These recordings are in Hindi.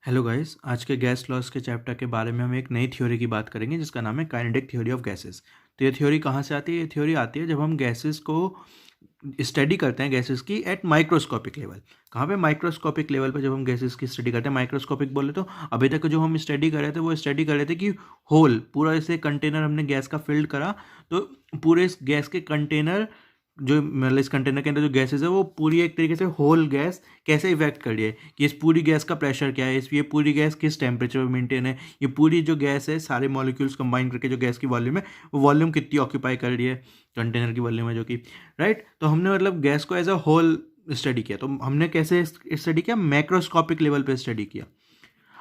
हेलो गाइस, आज के गैस लॉस के चैप्टर के बारे में हम एक नई थ्योरी की बात करेंगे जिसका नाम है काइनेटिक थ्योरी ऑफ गैसेस। तो ये थ्योरी कहाँ से आती है? ये थ्योरी आती है जब हम गैसेस को स्टडी करते हैं, गैसेस की एट माइक्रोस्कोपिक लेवल। कहाँ पे? माइक्रोस्कोपिक लेवल पे जब हम गैसेस की स्टडी करते हैं। माइक्रोस्कोपिक बोले तो अभी तक जो हम स्टडी कर रहे थे वो स्टडी कर रहे थे कि होल पूरा ऐसे कंटेनर हमने गैस का फिल्ड करा, तो पूरे इस गैस के कंटेनर जो मतलब इस कंटेनर के अंदर जो गैसेस है वो पूरी एक तरीके से होल गैस कैसे इफेक्ट कर रही है, कि इस पूरी गैस का प्रेशर क्या है, इस ये पूरी गैस किस टेम्परेचर में मेंटेन है, ये पूरी जो गैस है सारे मॉलिक्यूल्स कंबाइन करके जो गैस की वॉल्यूम है वो वॉल्यूम कितनी ऑक्यूपाई कर रही है कंटेनर की वॉल्यूम है जो कि राइट। तो हमने मतलब गैस को एज अ होल स्टडी किया। तो हमने कैसे स्टडी किया? मैक्रोस्कोपिक लेवल पे स्टडी किया।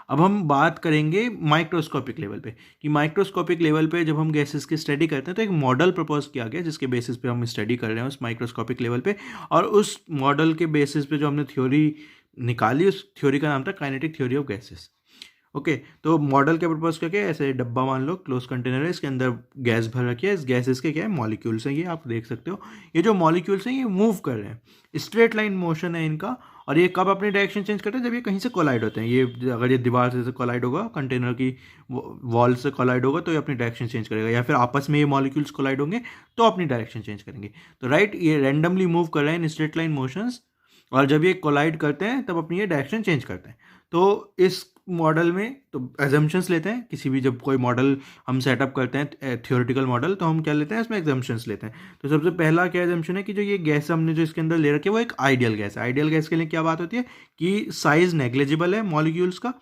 अब हम बात करेंगे माइक्रोस्कोपिक लेवल पे, कि माइक्रोस्कोपिक लेवल पे जब हम गैसेस की स्टडी करते हैं तो एक मॉडल प्रपोज किया गया जिसके बेसिस पे हम स्टडी कर रहे हैं उस माइक्रोस्कोपिक लेवल पे। और उस मॉडल के बेसिस पे जो हमने थ्योरी निकाली, उस थ्योरी का नाम था kinetic theory of gases. Okay, तो मॉडल क्या प्रपोज करके, ऐसे डब्बा मान लो, क्लोज कंटेनर है, इसके अंदर गैस भर रखी है। इस गैसेस के क्या है? मॉलिक्यूल्स हैं। ये आप देख सकते हो, ये जो मॉलिक्यूल्स हैं ये मूव कर रहे हैं, स्ट्रेट लाइन मोशन है इनका। और ये कब अपनी डायरेक्शन चेंज करते हैं? जब ये कहीं से कोलाइड होते हैं। ये अगर ये दीवार से कोलाइड होगा, कंटेनर की वॉल से कोलाइड होगा तो ये अपनी डायरेक्शन चेंज करेगा, या फिर आपस में ये मॉलिक्यूल्स कोलाइड होंगे तो अपनी डायरेक्शन चेंज करेंगे। तो राइट, ये रैंडमली मूव कर रहे हैं इन स्ट्रेट लाइन मोशंस, और जब ये कोलाइड करते हैं तब अपनी ये डायरेक्शन चेंज करते हैं। तो इस मॉडल में तो एजम्पशंस लेते हैं, किसी भी जब कोई मॉडल हम सेटअप करते हैं थ्योरेटिकल मॉडल, तो हम क्या लेते हैं? इसमें एग्जाम्पशंस लेते हैं। तो सबसे पहला क्या एजम्पशन है कि जो ये गैस हमने जो इसके अंदर ले रखी है वो एक आइडियल गैस है। आइडियल गैस के लिए क्या बात होती है कि साइज नेग्लिजिबल है मॉलिक्यूल्स का,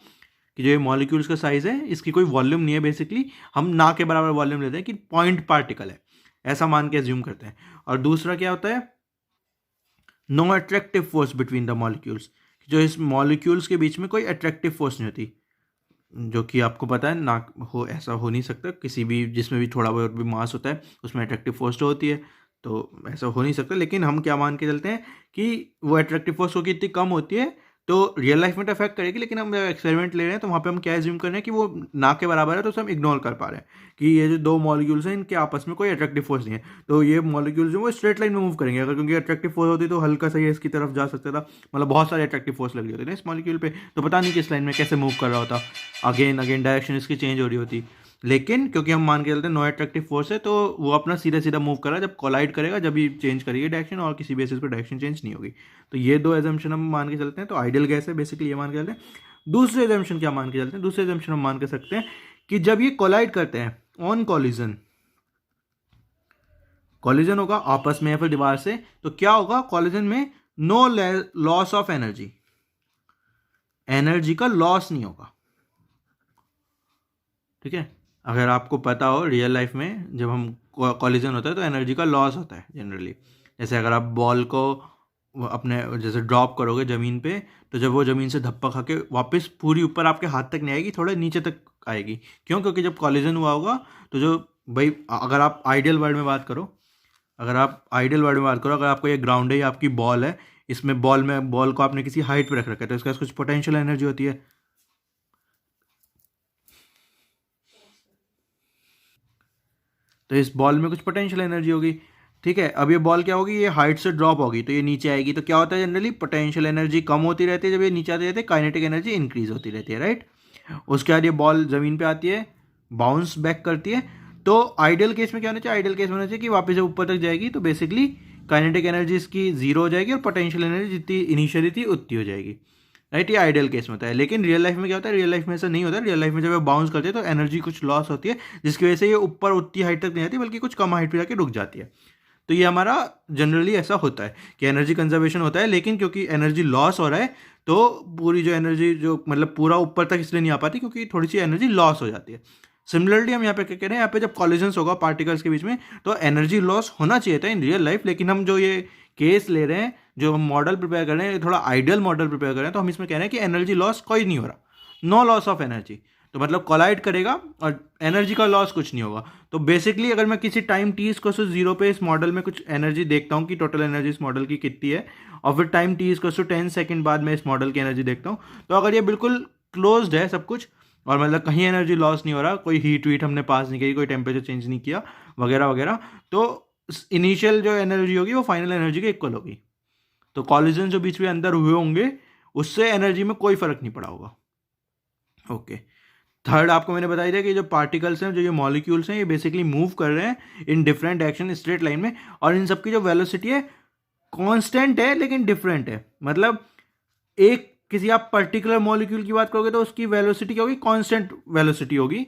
कि जो ये मॉलिक्यूल्स का साइज है इसकी कोई वॉल्यूम नहीं है। बेसिकली हम ना के बराबर वॉल्यूम लेते हैं कि पॉइंट पार्टिकल है, ऐसा मान के एज्यूम करते हैं। और दूसरा क्या होता है? No attractive force between the molecules, जो इस मॉलिक्यूल्स के बीच में कोई अट्रैक्टिव फोर्स नहीं होती, जो कि आपको पता है ना, हो ऐसा हो नहीं सकता। किसी भी जिसमें भी थोड़ा बहुत भी मास होता है उसमें अट्रैक्टिव फोर्स तो होती है, तो ऐसा हो नहीं सकता। लेकिन हम क्या मान के चलते हैं कि वो अट्रैक्टिव फोर्स होगी इतनी कम होती है तो रियल लाइफ में तो अफेक्ट करेगी, लेकिन हम एक्सपेरिमेंट ले रहे हैं तो वहाँ पे हम क्या एज्यूम कर रहे हैं कि वो ना के बराबर है, तो उसे हम इग्नोर कर पा रहे हैं कि ये जो दो मॉलिक्यूल्स हैं इनके आपस में कोई अट्रैक्टिव फोर्स नहीं है। तो ये मॉलिक्यूल्स जो वो स्ट्रेट लाइन में मूव करेंगे अगर, क्योंकि अट्रैक्टिव फोर्स होती तो हल्का सा ये इसकी तरफ जा सकता था, मतलब बहुत सारे अट्रैक्टिव फोर्स लगी होती है इस मॉलिक्यूल पे, तो पता नहीं किस लाइन में कैसे मूव कर रहा होता, अगेन अगेन डायरेक्शन इसकी चेंज हो रही होती। लेकिन क्योंकि हम मान के चलते हैं नो अट्रैक्टिव फोर्स है, तो वो अपना सीधा सीधा मूव कर रहा है, जब कोलाइड करेगा जब ही चेंज करेगी डायरेक्शन, और किसी बेसिस पर डायरेक्शन चेंज नहीं होगी। तो ये दो एजम्पशन हम मान के चलते हैं। तो आइडियल गैस है बेसिकली, ये मान के चलते हैं। दूसरे एजम्पशन क्या मान के चलते हैं? दूसरे एजम्पशन हम मान के सकते हैं कि जब ये कोलाइड करते हैं ऑन कॉलिजन, कॉलिजन होगा आपस में या फिर दीवार से, तो क्या होगा? कॉलिजन में no loss of energy, energy का लॉस नहीं होगा। ठीक है, अगर आपको पता हो रियल लाइफ में जब हम कॉलिजन होता है तो एनर्जी का लॉस होता है जनरली। जैसे अगर आप बॉल को अपने जैसे ड्रॉप करोगे ज़मीन पे, तो जब वो ज़मीन से धप्पा खा के वापस पूरी ऊपर आपके हाथ तक नहीं आएगी, थोड़ा नीचे तक आएगी। क्यों? क्योंकि जब कॉलिजन हुआ होगा तो जो भाई, अगर आप आइडियल वर्ल्ड में बात करो, अगर आपको ये ग्राउंड है, ये आपकी बॉल है, इसमें बॉल को आपने किसी हाइट पे रख रखा है, तो इसका कुछ पोटेंशियल एनर्जी होती है। तो इस बॉल में कुछ पोटेंशियल एनर्जी होगी। ठीक है, अब ये बॉल क्या होगी? ये हाइट से ड्रॉप होगी तो ये नीचे आएगी। तो क्या होता है जनरली? पोटेंशियल एनर्जी कम होती रहती है, जब ये नीचे आती रहती है काइनेटिक एनर्जी इंक्रीज होती रहती है, राइट। उसके बाद ये बॉल ज़मीन पे आती है, बाउंस बैक करती है। तो आइडियल केस में क्या होना चाहिए? आइडियल केस में होना चाहिए कि वापस जब ऊपर तक जाएगी तो बेसिकली काइनेटिक एनर्जी इसकी जीरो हो जाएगी और पोटेंशियल एनर्जी जितनी इनिशियली थी उतनी हो जाएगी, राइट। ये आइडियल केस में होता है। लेकिन रियल लाइफ में क्या होता है? रियल लाइफ में ऐसा नहीं होता है। रियल लाइफ में जब वो बाउंस करते हैं तो एनर्जी कुछ लॉस होती है, जिसकी वजह से ये ऊपर उतनी हाइट तक नहीं आती, बल्कि कुछ कम हाइट पे जाके रुक जाती है। तो ये हमारा जनरली ऐसा होता है कि एनर्जी कंजर्वेशन होता है, लेकिन क्योंकि एनर्जी लॉस हो रहा है तो पूरी जो एनर्जी जो मतलब पूरा ऊपर तक इसलिए नहीं आ पाती क्योंकि थोड़ी सी एनर्जी लॉस हो जाती है। सिमिलरली हम यहाँ पे क्या कह रहे हैं? यहाँ पे जब कॉलिजन्स होगा पार्टिकल्स के बीच में तो एनर्जी लॉस होना चाहिए था इन रियल लाइफ, लेकिन हम जो ये केस ले रहे हैं, जो हम मॉडल प्रिपेयर कर रहे हैं, थोड़ा आइडियल मॉडल प्रिपेयर कर रहे हैं, तो हम इसमें कह रहे हैं कि एनर्जी लॉस कोई नहीं हो रहा, नो लॉस ऑफ एनर्जी। तो मतलब कोलाइड करेगा और एनर्जी का लॉस कुछ नहीं होगा। तो बेसिकली अगर मैं किसी टाइम टी इसको से जीरो पे इस मॉडल में कुछ एनर्जी देखता हूँ कि टोटल एनर्जी इस मॉडल की कितनी है, और फिर टाइम टी इसको से 10 सेकेंड बाद में इस मॉडल की एनर्जी देखता हूँ, तो अगर ये बिल्कुल क्लोज्ड है सब कुछ, और मतलब कहीं एनर्जी लॉस नहीं हो रहा, कोई हीट वीट हमने पास नहीं की, कोई टेम्परेचर चेंज नहीं किया वगैरह वगैरह, तो इनिशियल जो एनर्जी होगी वो फाइनल एनर्जी के इक्वल होगी। तो कॉलिजन जो बीच में अंदर हुए होंगे उससे एनर्जी में कोई फर्क नहीं पड़ा होगा। ओके। थर्ड आपको मैंने बताया था कि जो पार्टिकल्स हैं, जो ये मॉलिक्यूल्स हैं, ये बेसिकली मूव कर रहे हैं in different direction straight line में, और इन सबकी जो वेलोसिटी है कांस्टेंट है लेकिन डिफरेंट है। मतलब एक किसी आप पर्टिकुलर मॉलिक्यूल की बात करोगे तो उसकी वेलोसिटी क्या होगी, कांस्टेंट वेलोसिटी होगी,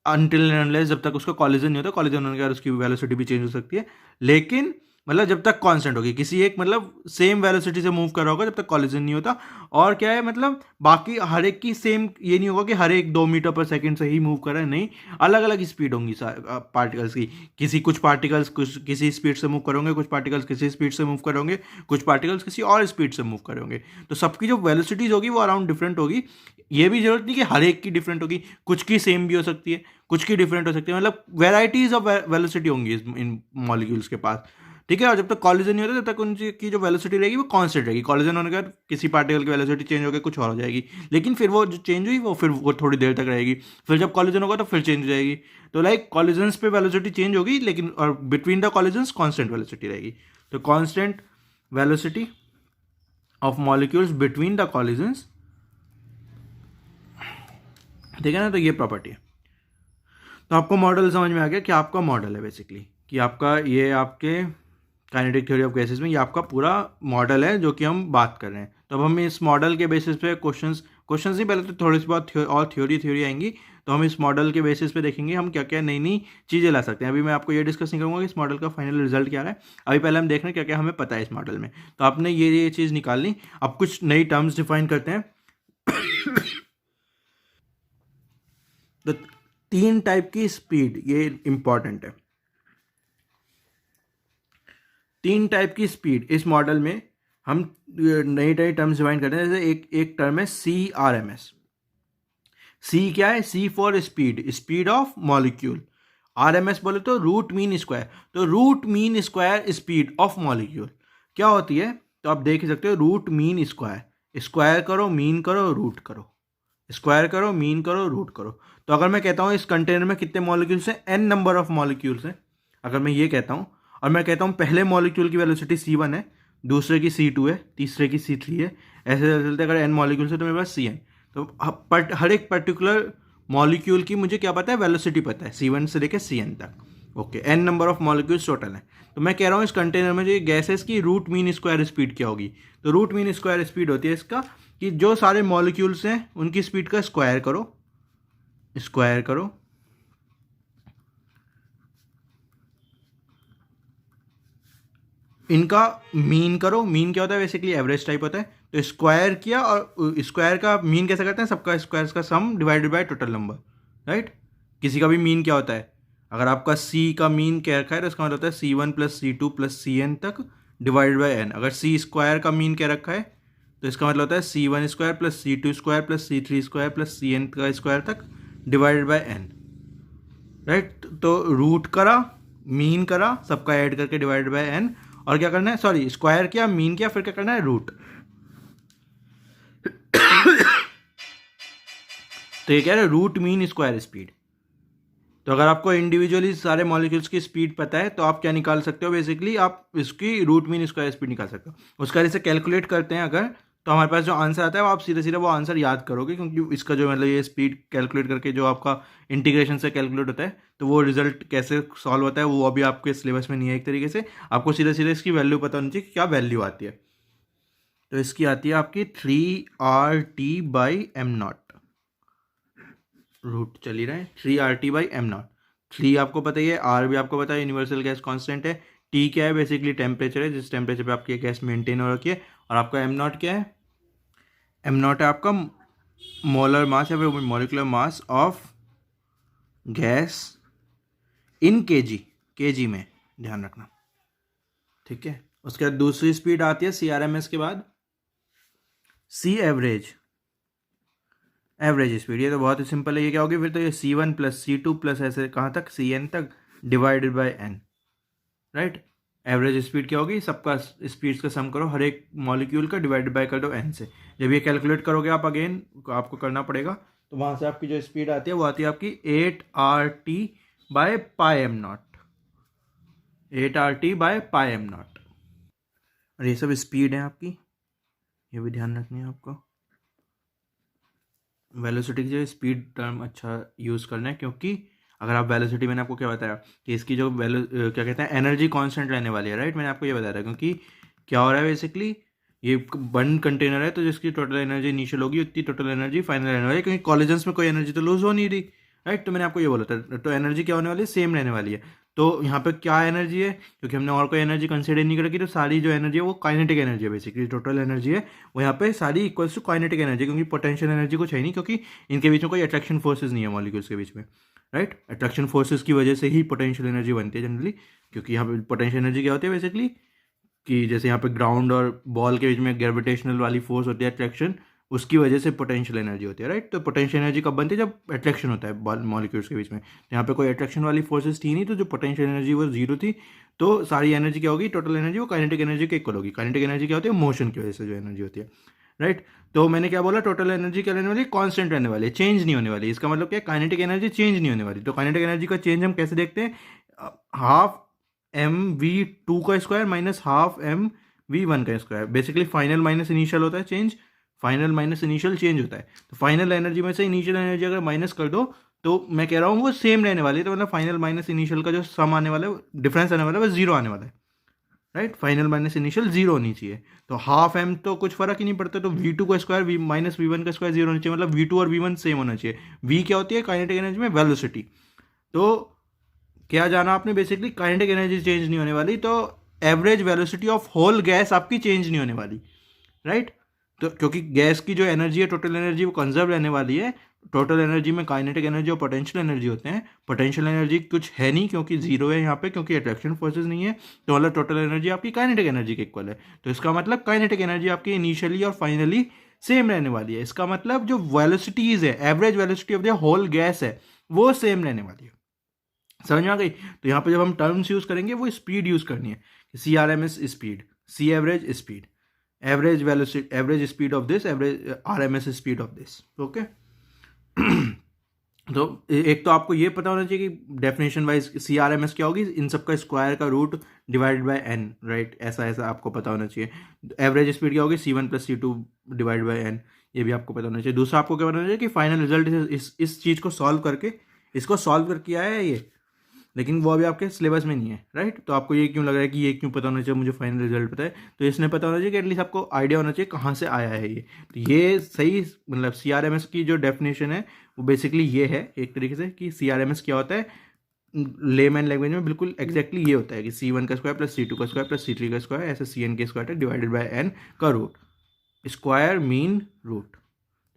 अनटिल एंड अनलेस जब तक उसका कॉलिजन नहीं होता, कॉलिजन होने के बाद उसकी वेलोसिटी भी चेंज हो सकती है, लेकिन मतलब जब तक कांस्टेंट होगी, किसी एक मतलब सेम वेलोसिटी से मूव कर रहा होगा जब तक कॉलिजन नहीं होता। और क्या है, मतलब बाकी हर एक की सेम ये नहीं होगा कि हर एक 2 मीटर पर सेकंड से ही मूव कर रहा है, नहीं, अलग अलग स्पीड होंगी पार्टिकल्स की। कुछ पार्टिकल्स कुछ किसी स्पीड से मूव करोगे, कुछ पार्टिकल्स किसी स्पीड से मूव करोगे, कुछ पार्टिकल्स किसी और स्पीड से मूव करोगे। तो सबकी जो वेलोसिटीज होगी वो अराउंड डिफरेंट होगी। ये भी जरूरत नहीं कि हर एक की डिफरेंट होगी, कुछ की सेम भी हो सकती है, कुछ की डिफरेंट हो सकती है, मतलब वेराइटीज ऑफ वेलोसिटी होंगी इन मॉलिक्यूल्स के पास। ठीक है, और जब तक कॉलिजन नहीं होता तब तक उनकी जो वेलोसिटी रहेगी वो कांस्टेंट रहेगी। कॉलिजन होने के बाद किसी पार्टिकल की वेलोसिटी चेंज होकर कुछ और हो जाएगी, लेकिन फिर वो जो चेंज हुई वो फिर वो थोड़ी देर तक रहेगी, फिर जब कॉलिजन होगा तो फिर चेंज हो जाएगी। तो लाइक कॉलिजन्स पे वेलोसिटी चेंज होगी, लेकिन और between the collisions constant velocity रहेगी। तो constant velocity of molecules between the collisions, ठीक है ना, तो ये प्रॉपर्टी है। तो आपको मॉडल समझ में आ गया कि आपका मॉडल है बेसिकली, कि आपका ये आपके काइनेटिक थ्योरी ऑफ गैसेस में ये आपका पूरा मॉडल है जो कि हम बात कर रहे हैं। तो अब हम इस मॉडल के बेसिस पे क्वेश्चंस ही, पहले तो थोड़ी सी बहुत और थ्योरी आएंगी। तो हम इस मॉडल के बेसिस पे देखेंगे हम क्या क्या नई नई चीज़ें ला सकते हैं। अभी मैं आपको ये डिस्कस नहीं करूँगा कि इस मॉडल का फाइनल रिजल्ट क्या है, अभी पहले हम देख रहे हैं क्या क्या हमें पता है इस मॉडल में। तो आपने ये चीज़ निकालनी। अब कुछ नई टर्म्स डिफाइन करते हैं। तो 3 टाइप की स्पीड, ये इंपॉर्टेंट है। 3 टाइप की स्पीड इस मॉडल में हम नई नई टर्म्स डिफाइन करते हैं। जैसे एक टर्म है CRMS। सी क्या है, C for speed, speed of molecule. RMS बोले तो रूट मीन स्क्वायर, तो root mean square speed of molecule क्या होती है। तो आप देख सकते हो, रूट मीन स्क्वायर, स्क्वायर करो मीन करो रूट करो, स्क्वायर करो मीन करो रूट करो। तो अगर मैं कहता हूँ इस कंटेनर में कितने मॉलिक्यूल्स हैं, n नंबर ऑफ मॉलिक्यूल्स हैं, अगर मैं ये कहता हूँ, और मैं कहता हूँ पहले मॉलिक्यूल की वेलोसिटी C1 है, दूसरे की C2 है, तीसरे की C3 है, ऐसे चलते अगर n मॉलिक्यूल्स है तो मेरे पास Cn। तो हर एक पर्टिकुलर मॉलिक्यूल की मुझे क्या पता है, वेलोसिटी पता है, C1 से लेकर Cn तक। Okay, n number of molecules total है। तो मैं कह रहा हूँ इस कंटेनर में जो गैसेस की रूट मीन स्क्वायर स्पीड क्या होगी। तो रूट मीन स्क्वायर स्पीड होती है इसका कि जो सारे मॉलिक्यूल्स हैं उनकी स्पीड का स्क्वायर करो, स्क्वायर करो, इनका मीन करो। मीन क्या होता है, बेसिकली एवरेज टाइप होता है। तो स्क्वायर किया, और स्क्वायर का मीन कैसे करते हैं, सबका स्क्वायर का सम divided by total number, right. किसी का भी मीन क्या होता है, अगर आपका C का मीन क्या रखा है तो इसका मतलब होता है C1 plus C2 plus Cn तक डिवाइडेड बाय n। अगर C स्क्वायर का मीन क्या रखा है तो इसका मतलब होता है C1 square plus C2 square plus C3 square plus Cn का स्क्वायर तक डिवाइडेड बाय n, राइट। तो रूट करा, मीन करा, सबका ऐड करके डिवाइडेड बाय n, और क्या करना है, सॉरी स्क्वायर किया, मीन किया, फिर क्या करना है, रूट। तो ये कह रहे हैं रूट मीन स्क्वायर स्पीड। तो अगर आपको इंडिविजुअली सारे मॉलिक्यूल्स की स्पीड पता है तो आप क्या निकाल सकते हो, बेसिकली आप इसकी रूट मीन स्क्वायर स्पीड निकाल सकते हो। उसका जैसे कैलकुलेट करते हैं अगर, तो हमारे पास जो आंसर आता है वो आप सीधे सीधे वो आंसर याद करोगे, क्योंकि इसका जो मतलब ये स्पीड कैलकुलेट करके जो आपका इंटीग्रेशन से कैलकुलेट होता है, तो वो रिजल्ट कैसे सॉल्व होता है वो अभी आपके सिलेबस में नहीं है। एक तरीके से आपको सीधे सीधे इसकी वैल्यू पता होनी चाहिए कि क्या वैल्यू आती है। तो इसकी आती है आपकी 3RT/m0, रूट चल ही रहा है 3RT/m0। 3 आपको पता ही है, R भी आपको पता है, यूनिवर्सल गैस कांस्टेंट है। T क्या है, बेसिकली टेम्परेचर है, जिस टेम्परेचर पे आपकी गैस मेंटेन हो रखी है। और आपका m0 क्या है, m0 है आपका मोलर मास या फिर molecular mass of gas in KG में, ध्यान रखना, ठीक है। उसके बाद दूसरी स्पीड आती है CRMS के बाद C एवरेज स्पीड। ये तो बहुत ही सिंपल है, ये क्या होगी फिर, तो ये C1 प्लस C2 प्लस ऐसे कहाँ तक, Cn तक divided by n, right. Average speed क्या होगी, सबका स्पीड्स का सम करो, हर एक मॉलिक्यूल का डिवाइडेड बाय कर दो n से। जब ये कैलकुलेट करोगे आप, अगेन आपको करना पड़ेगा, तो वहाँ से आपकी जो स्पीड आती है वो आती है आपकी 8RT/πm0, 8RT/πm0। और ये सब स्पीड है आपकी, ये भी ध्यान रखनी है आपको। वेलोसिटी की जगह स्पीड टर्म अच्छा यूज़ करना है, क्योंकि अगर आप वेलोसिटी, मैंने आपको क्या बताया कि इसकी जो क्या कहते हैं एनर्जी कांस्टेंट रहने वाली है, राइट। मैंने आपको ये बताया था, क्योंकि क्या हो रहा है बेसिकली, ये बंद कंटेनर है तो जिसकी टोटल एनर्जी इनिशियल होगी उतनी टोटल एनर्जी फाइनल रहने वाली है, क्योंकि कॉलिजन्स में कोई एनर्जी तो लूज हो नहीं रही, राइट। तो मैंने आपको ये बोला था, तो एनर्जी क्या होने वाली है, सेम रहने वाली है। तो यहाँ पे क्या एनर्जी है, क्योंकि हमने और कोई एनर्जी कंसिडर नहीं करी, तो सारी जो एनर्जी है वो काइनेटिक एनर्जी है, बेसिकली टोटल एनर्जी है वो यहाँ पे सारी इक्वल्स टू काइनेटिक एनर्जी, क्योंकि पोटेंशियल एनर्जी कुछ है नहीं, क्योंकि इनके बीच में कोई अट्रैक्शन फोर्सेज नहीं है मॉलिक्यूल्स के बीच में, राइट। अट्रैक्शन फोर्सेज की वजह से ही पोटेंशियल एनर्जी बनती है जनरली, क्योंकि यहाँ पे पोटेंशियल एनर्जी क्या होती है बेसिकली, कि जैसे यहाँ पे ग्राउंड और बॉल के बीच में ग्रेविटेशनल वाली फोर्स होती है अट्रैक्शन, उसकी वजह से पोटेंशियल एनर्जी होती है, राइट। तो पोटेंशियल एनर्जी कब बनती है, जब अट्रैक्शन होता है मॉलिक्यूल्स के बीच में। तो यहाँ पे कोई अट्रैक्शन वाली फोर्सेस थी नहीं, तो जो पोटेंशियल एनर्जी वो जीरो थी, तो सारी एनर्जी क्या होगी, टोटल एनर्जी वो काइनेटिक एनर्जी के इक्वल होगी। काइनेटिक एनर्जी क्या होती है, मोशन की वजह से जो एनर्जी होती है, राइट। तो मैंने क्या बोला, टोटल एनर्जी क्या रहने वाली है, कांस्टेंट रहने वाली है, चेंज नहीं होने वाली। इसका मतलब क्या है, काइनेटिक एनर्जी चेंज नहीं होने वाली। तो काइनेटिक एनर्जी का चेंज हम कैसे देखते हैं, हाफ mv2 का स्क्वायर माइनस हाफ mv1 का square. Basically final minus initial होता है change, final minus initial change होता है। तो फाइनल एनर्जी में से इनिशियल एनर्जी अगर माइनस कर दो तो मैं कह रहा हूँ वो सेम रहने वाली है। तो मतलब फाइनल माइनस इनिशियल का जो सम आने वाला है, डिफरेंस आने वाला है, वो जीरो आने वाला है, right. Final minus initial zero होनी चाहिए। तो हाफ एम तो कुछ फर्क ही नहीं पड़ता, तो v2 का स्क्वायर वी माइनस वी1 का स्क्वायर जीरो होना चाहिए, मतलब v2 और v1 सेम होना चाहिए। v क्या होती है, काइनेटिक एनर्जी में वेलोसिटी। तो क्या जाना आपने, बेसिकली काइनेटिक एनर्जी चेंज नहीं होने वाली, तो average velocity of whole gas आपकी चेंज नहीं होने वाली, राइट। तो क्योंकि गैस की जो एनर्जी है, टोटल एनर्जी, वो कंजर्व रहने वाली है। टोटल एनर्जी में काइनेटिक एनर्जी और पोटेंशियल एनर्जी होते हैं। पोटेंशियल एनर्जी कुछ है नहीं, क्योंकि जीरो है यहाँ पे, क्योंकि अट्रैक्शन फोर्सेज नहीं है। तो मतलब टोटल एनर्जी आपकी काइनेटिक एनर्जी के इक्वल है। तो इसका मतलब काइनेटिक एनर्जी आपकी इनिशियली और फाइनली सेम रहने वाली है। इसका मतलब जो वेलोसिटीज है, average velocity of the whole gas है, वो सेम रहने वाली है। समझ में आ गई। तो यहाँ पे जब हम टर्म्स यूज करेंगे वो स्पीड यूज करनी है, C R M S speed, C average speed, average velocity, average speed of this, average R M S speed of this, okay. तो एक तो आपको ये पता होना चाहिए कि definition wise C R M S क्या होगी, इन सब का स्क्वायर का root divided by N, right. ऐसा ऐसा आपको पता होना चाहिए। एवरेज स्पीड क्या होगी, C1 + C2 divide by N, ये भी आपको पता होना चाहिए। दूसरा आपको क्या पता होना चाहिए कि फाइनल रिजल्ट इस चीज़ को सॉल्व करके, इसको सॉल्व करके आया है ये, लेकिन वो अभी आपके सिलेबस में नहीं है, राइट। तो आपको ये क्यों लग रहा है कि ये क्यों पता होना चाहिए, मुझे फाइनल रिजल्ट पता है, तो इसने पता होना चाहिए कि एटलीस्ट आपको आइडिया होना चाहिए कहाँ से आया है ये। तो ये सही, मतलब CRMS की जो डेफिनेशन है वो बेसिकली ये है एक तरीके से, कि CRMS क्या होता है लेमैन लैंग्वेज में, बिल्कुल एग्जैक्टली ये होता है कि C1 का स्क्वायर प्लस C2 का स्क्वायर प्लस C3 का स्क्वायर, ऐसे CN के स्क्वायर डिवाइडेड बाय N का root, square mean root,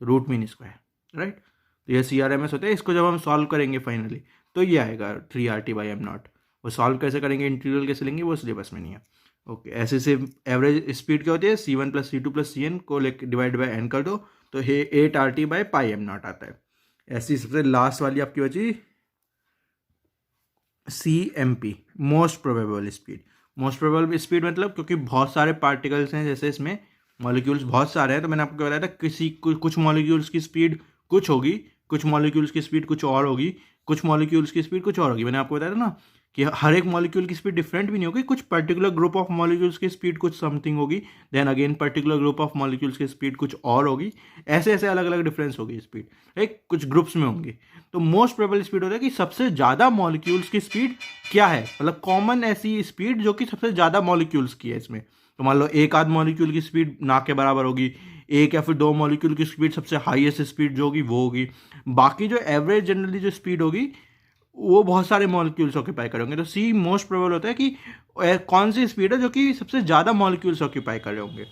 root mean square, right. तो ये CRMS होता है। इसको जब हम सॉल्व करेंगे फाइनली तो ये आएगा 3RT/m0। वो सॉल्व कैसे करेंगे, इंटीग्रल कैसे लेंगे, वो सिलेबस में नहीं है, ओके। ऐसे से एवरेज स्पीड क्या होती है, C1 + C2 + CN को लेकर डिवाइड बाय n कर दो, तो ये 8RT/m0 आता है। ऐसी सबसे लास्ट वाली आपकी बची CMP, most probable speed. Most probable speed मतलब क्योंकि बहुत सारे पार्टिकल्स हैं, जैसे इसमें मॉलिक्यूल्स बहुत सारे हैं, तो मैंने आपको बताया था कुछ मॉलिक्यूल्स की स्पीड कुछ होगी, कुछ मॉलिक्यूल्स की स्पीड कुछ और होगी, कुछ मॉलिक्यूल्स की स्पीड कुछ और होगी। मैंने आपको बताया था ना कि हर एक मॉलिक्यूल की स्पीड डिफरेंट भी नहीं होगी, कुछ पर्टिकुलर ग्रुप ऑफ मॉलिक्यूल्स की स्पीड कुछ समथिंग होगी, then again particular group of molecules की स्पीड कुछ और होगी, ऐसे ऐसे अलग अलग डिफरेंस होगी स्पीड, राइट, कुछ ग्रुप्स में होंगी। तो मोस्ट प्रोबेबल स्पीड होता है कि सबसे ज़्यादा मॉलिक्यूल्स की स्पीड क्या है, मतलब कॉमन ऐसी स्पीड जो कि सबसे ज़्यादा मॉलिक्यूल्स की है इसमें। तो मान लो एक आध मॉलिक्यूल की स्पीड ना के बराबर होगी, एक या फिर दो मॉलिक्यूल की स्पीड सबसे हाईएस्ट स्पीड जो होगी वो होगी, बाकी जो एवरेज जनरली जो स्पीड होगी वो बहुत सारे मॉलिक्यूल्स ऑक्यूपाई करेंगे। तो सी मोस्ट प्रोबेबल होता है कि कौन सी स्पीड है जो कि सबसे ज़्यादा मॉलिक्यूल्स ऑक्यूपाई कर रहे होंगे,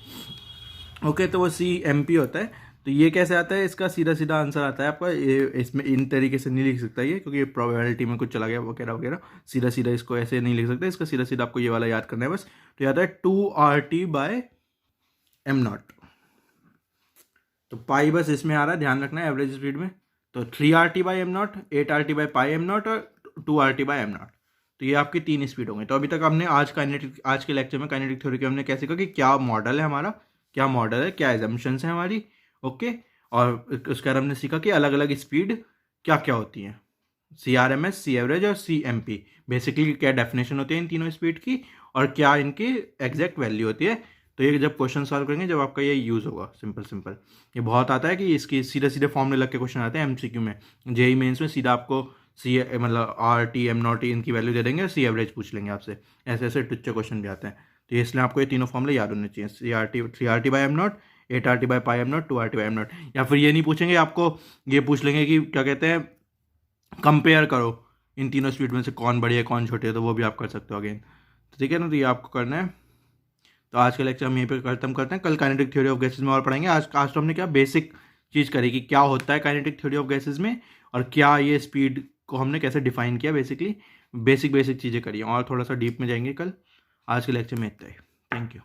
ओके। तो वो CMP होता है। तो ये कैसे आता है, इसका सीधा सीधा आंसर आता है आपका ये, इसमें इन तरीके से नहीं लिख सकता ये, क्योंकि ये प्रोबेबिलिटी में कुछ चला गया वगैरह वगैरह, सीधा सीधा इसको ऐसे नहीं लिख सकते, इसका सीधा सीधा आपको ये वाला याद करना है बस। तो याद है 2RT/m0। तो पाई बस इसमें आ रहा है, ध्यान रखना है एवरेज स्पीड में। तो 3RT/m0, 8RT/m0 और 2RT/m0। तो ये आपकी तीन स्पीड होंगे। तो अभी तक हमने आज के लेक्चर में काइनेटिक थ्योरी के हमने कैसे कहा कि क्या मॉडल है हमारा, क्या मॉडल है, क्या एजम्पशंस है हमारी, ओके। और उसके बाद हमने सीखा कि अलग अलग स्पीड क्या क्या होती हैं, CRMS, सी एवरेज और CMP। बेसिकली क्या डेफिनेशन होती है इन तीनों स्पीड की, और क्या इनकी एग्जैक्ट वैल्यू होती है तो ये जब क्वेश्चन सॉल्व करेंगे जब आपका ये यूज़ होगा, सिंपल। ये बहुत आता है कि इसकी सीधे फॉर्मूले लग के क्वेश्चन आते हैं एमसीक्यू में, जेई मेंस में सीधा आपको सी मतलब आर टी एम नॉट इनकी वैल्यू दे देंगे, सी एवरेज पूछ लेंगे आपसे, ऐसे टुच्चे क्वेश्चन भी आते हैं। तो इसलिए आपको ये तीनों फॉर्मूले याद होने चाहिए, three R T by am not, 8 RT by pi am not, 2 RT by am not. या फिर ये नहीं पूछेंगे आपको, ये पूछ लेंगे कि क्या कहते हैं कंपेयर करो इन तीनों स्पीड में से कौन बड़ी है कौन छोटी है, तो वो भी आप कर सकते हो अगेन। तो ठीक है ना, तो ये आपको करना है। तो आज का लेक्चर हम यहीं पे खत्म करते हैं, कल काइनेटिक थ्योरी ऑफ गैसेस में और पढ़ेंगे। आज तो हमने क्या बेसिक चीज़ करी कि क्या होता है काइनेटिक थ्योरी ऑफ गैसेस में, और क्या ये स्पीड को हमने कैसे डिफाइन किया, बेसिकली बेसिक चीज़ें करी, और थोड़ा सा डीप में जाएंगे कल। आज के लेक्चर में इतना ही। Thank you.